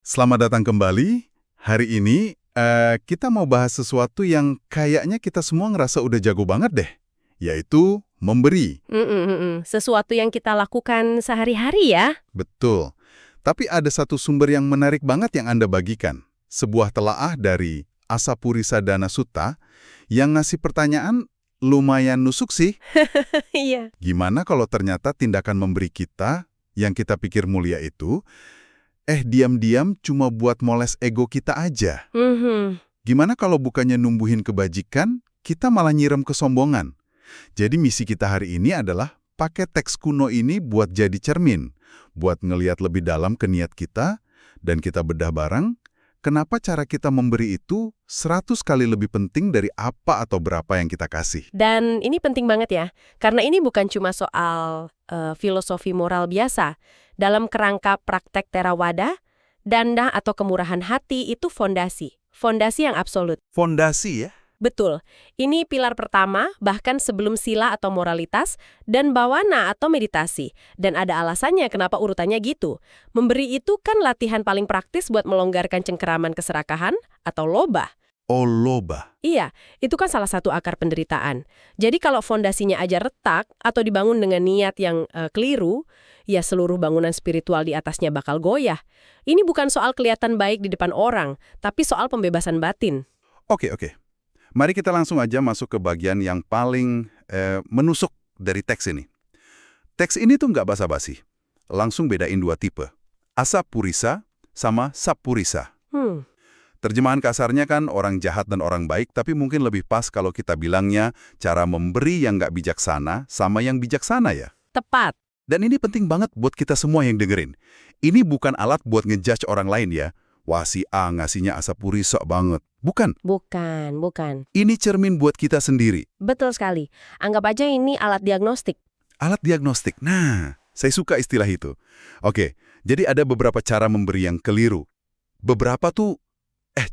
Selamat datang kembali. Hari ini kita mau bahas sesuatu yang kayaknya kita semua ngerasa udah jago banget deh, yaitu memberi. Sesuatu yang kita lakukan sehari-hari ya. Betul. Tapi ada satu sumber yang menarik banget yang Anda bagikan. Sebuah telaah dari Asapurisa Dana Sutta yang ngasih pertanyaan lumayan nusuk sih. Iya. Gimana kalau ternyata tindakan memberi kita yang kita pikir mulia itu diam-diam cuma buat moles ego kita aja. Gimana kalau bukannya numbuhin kebajikan, kita malah nyirem kesombongan? Jadi misi kita hari ini adalah pakai teks kuno ini buat jadi cermin, buat ngeliat lebih dalam ke niat kita, dan kita bedah bareng, kenapa cara kita memberi itu 100 kali lebih penting dari apa atau berapa yang kita kasih. Dan ini penting banget ya, karena ini bukan cuma soal filosofi moral biasa. Dalam kerangka praktek Theravada, dana atau kemurahan hati itu fondasi. Fondasi yang absolut. Fondasi ya? Betul. Ini pilar pertama, bahkan sebelum sila atau moralitas, dan bawana atau meditasi. Dan ada alasannya kenapa urutannya gitu. Memberi itu kan latihan paling praktis buat melonggarkan cengkeraman keserakahan atau loba. Oh, loba. Iya, itu kan salah satu akar penderitaan. Jadi kalau fondasinya aja retak atau dibangun dengan niat yang keliru, ya seluruh bangunan spiritual di atasnya bakal goyah. Ini bukan soal kelihatan baik di depan orang, tapi soal pembebasan batin. Oke. Mari kita langsung aja masuk ke bagian yang paling menusuk dari teks ini. Teks ini tuh nggak basa-basi. Langsung bedain dua tipe. Asapurisa sama Sappurisa. Terjemahan kasarnya kan orang jahat dan orang baik, tapi mungkin lebih pas kalau kita bilangnya cara memberi yang nggak bijaksana sama yang bijaksana ya. Tepat. Dan ini penting banget buat kita semua yang dengerin. Ini bukan alat buat ngejudge orang lain ya. Wah, si A ngasihnya Asapurisa banget. Bukan. Bukan. Ini cermin buat kita sendiri. Betul sekali. Anggap aja ini alat diagnostik. Alat diagnostik. Nah, saya suka istilah itu. Oke, jadi ada beberapa cara memberi yang keliru. Beberapa tuh,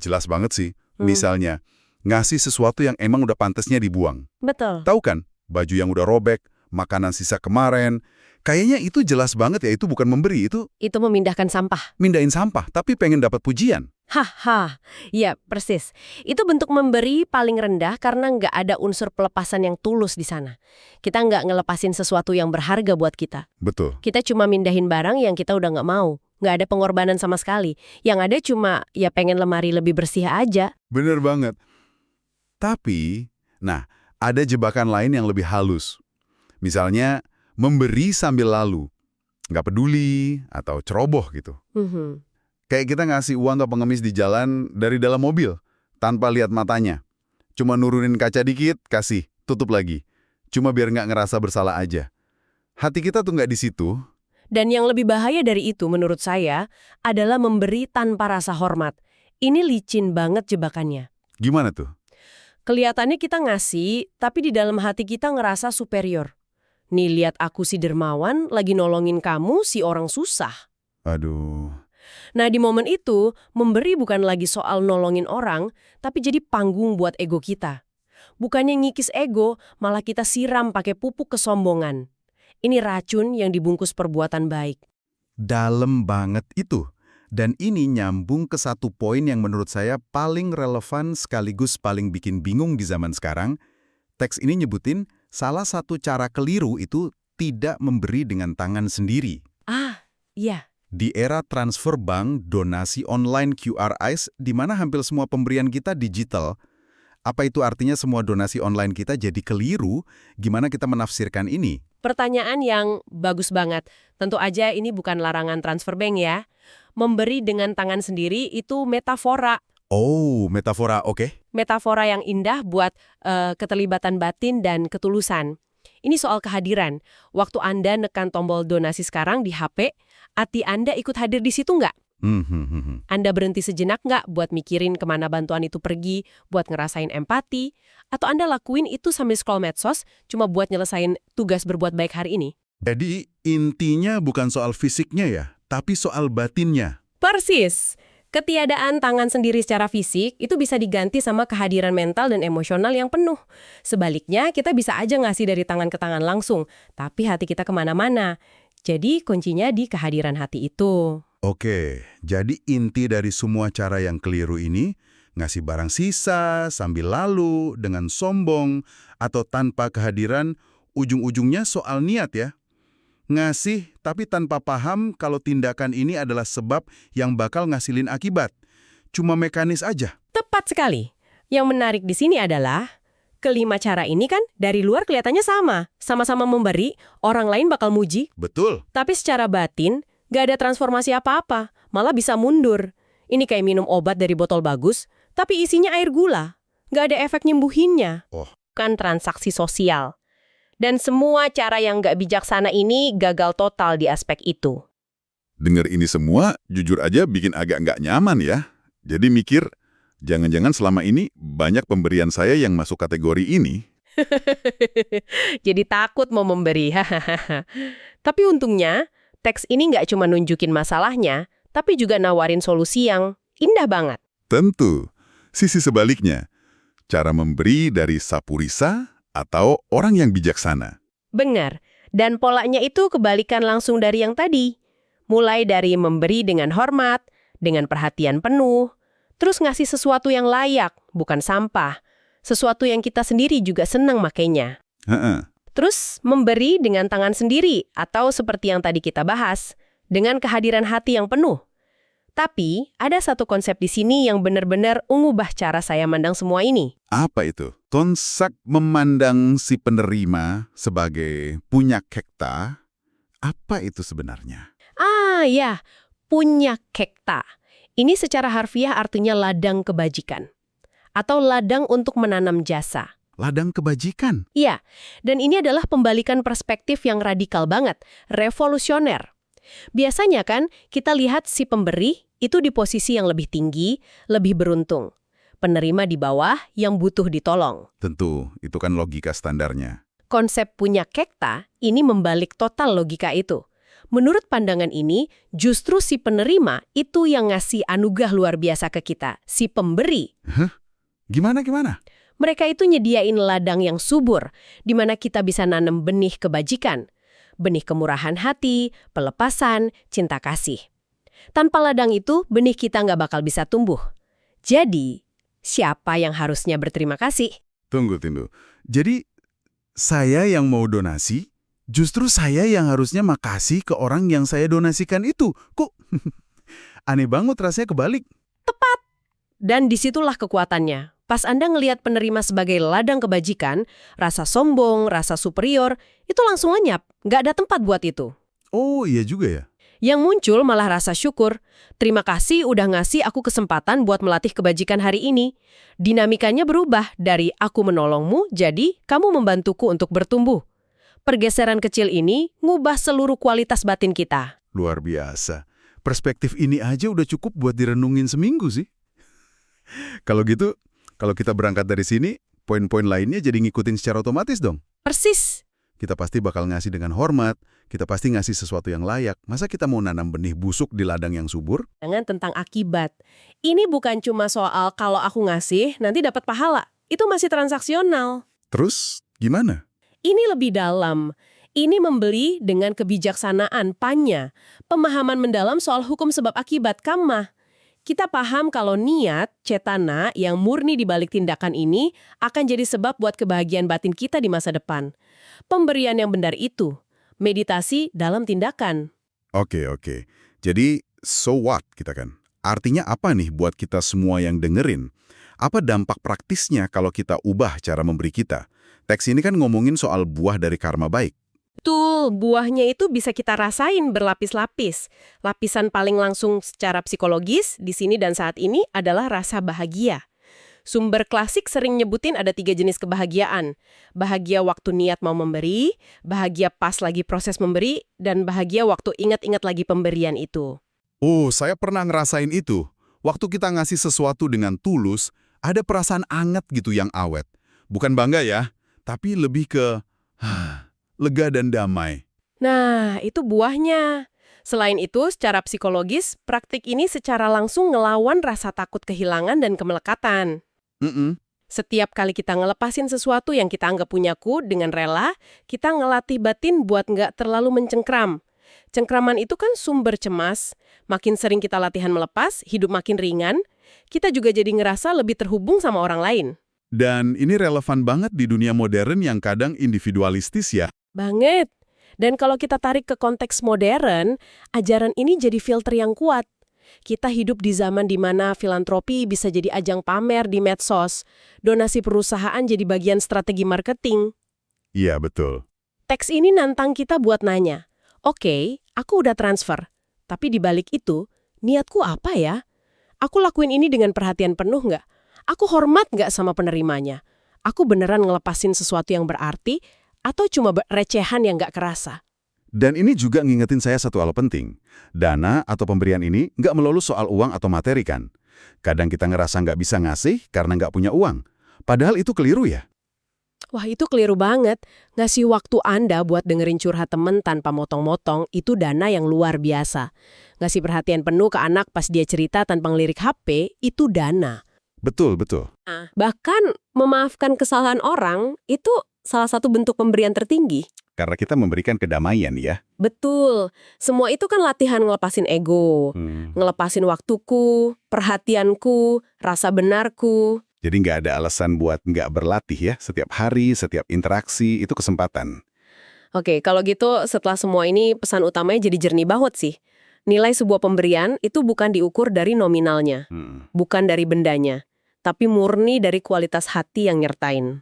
jelas banget sih. Misalnya, ngasih sesuatu yang emang udah pantasnya dibuang. Betul. Tahu kan? Baju yang udah robek, makanan sisa kemarin. Kayaknya itu jelas banget ya, itu bukan memberi, itu Itu memindahkan sampah. mindahin sampah, tapi pengen dapat pujian. Haha, ya persis. Itu bentuk memberi paling rendah karena nggak ada unsur pelepasan yang tulus di sana. Kita nggak ngelepasin sesuatu yang berharga buat kita. Betul. Kita cuma mindahin barang yang kita udah nggak mau. Nggak ada pengorbanan sama sekali. Yang ada cuma ya pengen lemari lebih bersih aja. Bener banget. Tapi, ada jebakan lain yang lebih halus. Misalnya, memberi sambil lalu. Nggak peduli, atau ceroboh gitu. Kayak kita ngasih uang ke pengemis di jalan dari dalam mobil, tanpa lihat matanya. Cuma nurunin kaca dikit, kasih, tutup lagi. Cuma biar nggak ngerasa bersalah aja. Hati kita tuh nggak di situ. Dan yang lebih bahaya dari itu menurut saya adalah memberi tanpa rasa hormat. Ini licin banget jebakannya. Gimana tuh? Kelihatannya kita ngasih, tapi di dalam hati kita ngerasa superior. Nih lihat aku si dermawan, lagi nolongin kamu si orang susah. Aduh. Nah di momen itu, memberi bukan lagi soal nolongin orang, tapi jadi panggung buat ego kita. Bukannya ngikis ego, malah kita siram pakai pupuk kesombongan. Ini racun yang dibungkus perbuatan baik. Dalam banget itu. Dan ini nyambung ke satu poin yang menurut saya paling relevan sekaligus paling bikin bingung di zaman sekarang. Teks ini nyebutin salah satu cara keliru itu tidak memberi dengan tangan sendiri. Iya. Di era transfer bank, donasi online QRIs, di mana hampir semua pemberian kita digital, apa itu artinya semua donasi online kita jadi keliru? Gimana kita menafsirkan ini? Pertanyaan yang bagus banget. Tentu aja ini bukan larangan transfer bank ya. Memberi dengan tangan sendiri itu metafora. Oh, metafora, oke. Metafora yang indah buat keterlibatan batin dan ketulusan. Ini soal kehadiran. Waktu Anda nekan tombol donasi sekarang di HP, hati Anda ikut hadir di situ nggak? Anda berhenti sejenak nggak buat mikirin kemana bantuan itu pergi, buat ngerasain empati? Atau Anda lakuin itu sambil scroll medsos, cuma buat nyelesain tugas berbuat baik hari ini? Jadi intinya bukan soal fisiknya ya, tapi soal batinnya. Persis. Ketiadaan tangan sendiri secara fisik itu bisa diganti sama kehadiran mental dan emosional yang penuh. Sebaliknya, kita bisa aja ngasih dari tangan ke tangan langsung, tapi hati kita kemana-mana. Jadi kuncinya di kehadiran hati itu. Oke, jadi inti dari semua cara yang keliru ini, ngasih barang sisa, sambil lalu, dengan sombong, atau tanpa kehadiran, ujung-ujungnya soal niat ya. Ngasih tapi tanpa paham kalau tindakan ini adalah sebab yang bakal ngasilin akibat. Cuma mekanis aja. Tepat sekali. Yang menarik di sini adalah, kelima cara ini kan dari luar kelihatannya sama. Sama-sama memberi, orang lain bakal muji. Betul. Tapi secara batin, gak ada transformasi apa-apa. Malah bisa mundur. Ini kayak minum obat dari botol bagus, tapi isinya air gula. Gak ada efek nyembuhinnya. Oh. Kan transaksi sosial. Dan semua cara yang gak bijaksana ini gagal total di aspek itu. Dengar ini semua, jujur aja bikin agak nggak nyaman ya. Jadi mikir, jangan-jangan selama ini banyak pemberian saya yang masuk kategori ini. Jadi takut mau memberi. Tapi untungnya, teks ini nggak cuma nunjukin masalahnya, tapi juga nawarin solusi yang indah banget. Tentu, sisi sebaliknya, cara memberi dari Sapurisa atau orang yang bijaksana. Benar, dan polanya itu kebalikan langsung dari yang tadi. Mulai dari memberi dengan hormat, dengan perhatian penuh, terus ngasih sesuatu yang layak, bukan sampah. Sesuatu yang kita sendiri juga senang makainya. Terus memberi dengan tangan sendiri, atau seperti yang tadi kita bahas, dengan kehadiran hati yang penuh. Tapi, ada satu konsep di sini yang benar-benar mengubah cara saya mandang semua ini. Apa itu? Konsep memandang si penerima sebagai punya kekta, apa itu sebenarnya? Ah, ya, punya kekta. Ini secara harfiah artinya ladang kebajikan. Atau ladang untuk menanam jasa. Ladang kebajikan? Iya, dan ini adalah pembalikan perspektif yang radikal banget, revolusioner. Biasanya kan, kita lihat si pemberi itu di posisi yang lebih tinggi, lebih beruntung. Penerima di bawah yang butuh ditolong. Tentu, itu kan logika standarnya. Konsep punya kekta ini membalik total logika itu. Menurut pandangan ini, justru si penerima itu yang ngasih anugerah luar biasa ke kita, si pemberi. Gimana? Mereka itu nyediain ladang yang subur, di mana kita bisa nanam benih kebajikan, benih kemurahan hati, pelepasan, cinta kasih. Tanpa ladang itu, benih kita nggak bakal bisa tumbuh. Jadi, siapa yang harusnya berterima kasih? Tunggu. Jadi, saya yang mau donasi, justru saya yang harusnya makasih ke orang yang saya donasikan itu. Kok aneh banget rasanya kebalik. Tepat. Dan disitulah kekuatannya. Pas Anda ngelihat penerima sebagai ladang kebajikan, rasa sombong, rasa superior, itu langsung lenyap. Nggak ada tempat buat itu. Oh, iya juga ya. Yang muncul malah rasa syukur. Terima kasih udah ngasih aku kesempatan buat melatih kebajikan hari ini. Dinamikanya berubah dari aku menolongmu, jadi kamu membantuku untuk bertumbuh. Pergeseran kecil ini ngubah seluruh kualitas batin kita. Luar biasa. Perspektif ini aja udah cukup buat direnungin seminggu sih. Kalau gitu, kalau kita berangkat dari sini, poin-poin lainnya jadi ngikutin secara otomatis dong. Persis. Kita pasti bakal ngasih dengan hormat, kita pasti ngasih sesuatu yang layak. Masa kita mau nanam benih busuk di ladang yang subur? Jangan tentang akibat. Ini bukan cuma soal kalau aku ngasih, nanti dapat pahala. Itu masih transaksional. Terus, gimana? Ini lebih dalam. Ini membeli dengan kebijaksanaan, panya. Pemahaman mendalam soal hukum sebab akibat, kammah. Kita paham kalau niat, cetana yang murni di balik tindakan ini akan jadi sebab buat kebahagiaan batin kita di masa depan. Pemberian yang benar itu, meditasi dalam tindakan. Oke. Jadi, so what kita kan? Artinya apa nih buat kita semua yang dengerin? Apa dampak praktisnya kalau kita ubah cara memberi kita? Teks ini kan ngomongin soal buah dari karma baik. Betul, buahnya itu bisa kita rasain berlapis-lapis. Lapisan paling langsung secara psikologis di sini dan saat ini adalah rasa bahagia. Sumber klasik sering nyebutin ada 3 jenis kebahagiaan. Bahagia waktu niat mau memberi, bahagia pas lagi proses memberi, dan bahagia waktu ingat-ingat lagi pemberian itu. Oh, saya pernah ngerasain itu. Waktu kita ngasih sesuatu dengan tulus, ada perasaan anget gitu yang awet. Bukan bangga ya, tapi lebih ke lega dan damai. Nah, itu buahnya. Selain itu, secara psikologis, praktik ini secara langsung ngelawan rasa takut kehilangan dan kemelekatan. Setiap kali kita ngelepasin sesuatu yang kita anggap punyaku dengan rela, kita ngelatih batin buat nggak terlalu mencengkram. Cengkraman itu kan sumber cemas. Makin sering kita latihan melepas, hidup makin ringan, kita juga jadi ngerasa lebih terhubung sama orang lain. Dan ini relevan banget di dunia modern yang kadang individualistis ya. Banget. Dan kalau kita tarik ke konteks modern, ajaran ini jadi filter yang kuat. Kita hidup di zaman di mana filantropi bisa jadi ajang pamer di medsos, donasi perusahaan jadi bagian strategi marketing. Iya, betul. Teks ini nantang kita buat nanya, oke, aku udah transfer, tapi di balik itu, niatku apa ya? Aku lakuin ini dengan perhatian penuh nggak? Aku hormat nggak sama penerimanya? Aku beneran ngelepasin sesuatu yang berarti, atau cuma recehan yang nggak kerasa? Dan ini juga ngingetin saya satu hal penting. Dana atau pemberian ini nggak melulu soal uang atau materi kan. Kadang kita ngerasa nggak bisa ngasih karena nggak punya uang. Padahal itu keliru ya. Wah, itu keliru banget. Ngasih waktu Anda buat dengerin curhat temen tanpa motong-motong, itu dana yang luar biasa. Ngasih perhatian penuh ke anak pas dia cerita tanpa ngelirik HP, itu dana. Betul, betul. Bahkan memaafkan kesalahan orang, itu salah satu bentuk pemberian tertinggi. Karena kita memberikan kedamaian ya. Betul. Semua itu kan latihan ngelepasin ego, ngelepasin waktuku, perhatianku, rasa benarku. Jadi nggak ada alasan buat nggak berlatih ya. Setiap hari, setiap interaksi, itu kesempatan. Oke, kalau gitu setelah semua ini pesan utamanya jadi jernih banget sih. Nilai sebuah pemberian itu bukan diukur dari nominalnya, bukan dari bendanya, tapi murni dari kualitas hati yang nyertain.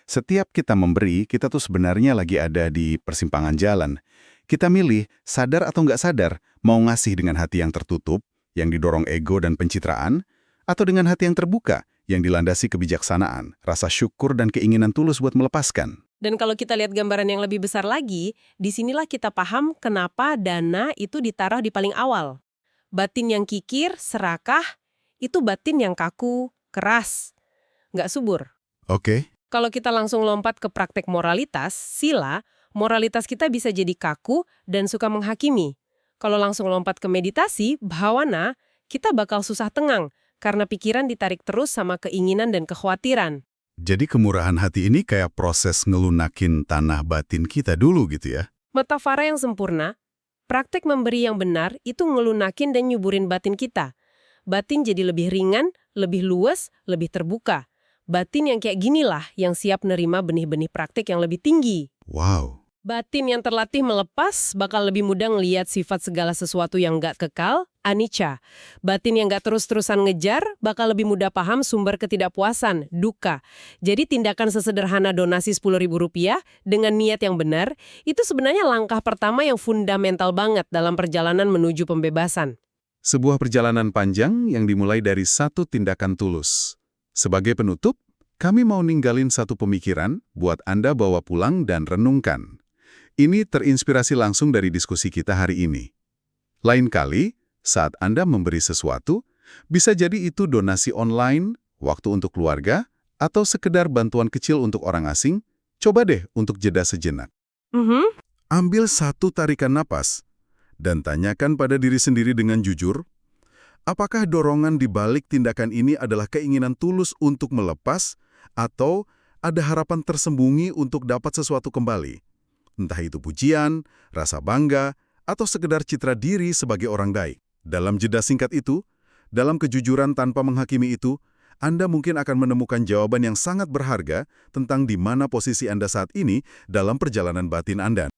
Setiap kita memberi, kita tuh sebenarnya lagi ada di persimpangan jalan. Kita milih, sadar atau nggak sadar, mau ngasih dengan hati yang tertutup, yang didorong ego dan pencitraan, atau dengan hati yang terbuka, yang dilandasi kebijaksanaan, rasa syukur dan keinginan tulus buat melepaskan. Dan kalau kita lihat gambaran yang lebih besar lagi, disinilah kita paham kenapa dana itu ditaruh di paling awal. Batin yang kikir, serakah, itu batin yang kaku, keras, nggak subur. Oke. Kalau kita langsung lompat ke praktek moralitas, sila, moralitas kita bisa jadi kaku dan suka menghakimi. Kalau langsung lompat ke meditasi, bhawana, kita bakal susah tenang karena pikiran ditarik terus sama keinginan dan kekhawatiran. Jadi kemurahan hati ini kayak proses ngelunakin tanah batin kita dulu gitu ya? Metafora yang sempurna, praktek memberi yang benar itu ngelunakin dan nyuburin batin kita. Batin jadi lebih ringan, lebih luas, lebih terbuka. Batin yang kayak ginilah yang siap nerima benih-benih praktik yang lebih tinggi. Wow. Batin yang terlatih melepas bakal lebih mudah ngelihat sifat segala sesuatu yang nggak kekal, anicca. Batin yang nggak terus-terusan ngejar bakal lebih mudah paham sumber ketidakpuasan, dukkha. Jadi tindakan sesederhana donasi Rp10.000 dengan niat yang benar, itu sebenarnya langkah pertama yang fundamental banget dalam perjalanan menuju pembebasan. Sebuah perjalanan panjang yang dimulai dari satu tindakan tulus. Sebagai penutup, kami mau ninggalin satu pemikiran buat Anda bawa pulang dan renungkan. Ini terinspirasi langsung dari diskusi kita hari ini. Lain kali, saat Anda memberi sesuatu, bisa jadi itu donasi online, waktu untuk keluarga, atau sekedar bantuan kecil untuk orang asing, coba deh untuk jeda sejenak. Ambil satu tarikan napas, dan tanyakan pada diri sendiri dengan jujur, apakah dorongan di balik tindakan ini adalah keinginan tulus untuk melepas atau ada harapan tersembunyi untuk dapat sesuatu kembali? Entah itu pujian, rasa bangga, atau sekedar citra diri sebagai orang baik. Dalam jeda singkat itu, dalam kejujuran tanpa menghakimi itu, Anda mungkin akan menemukan jawaban yang sangat berharga tentang di mana posisi Anda saat ini dalam perjalanan batin Anda.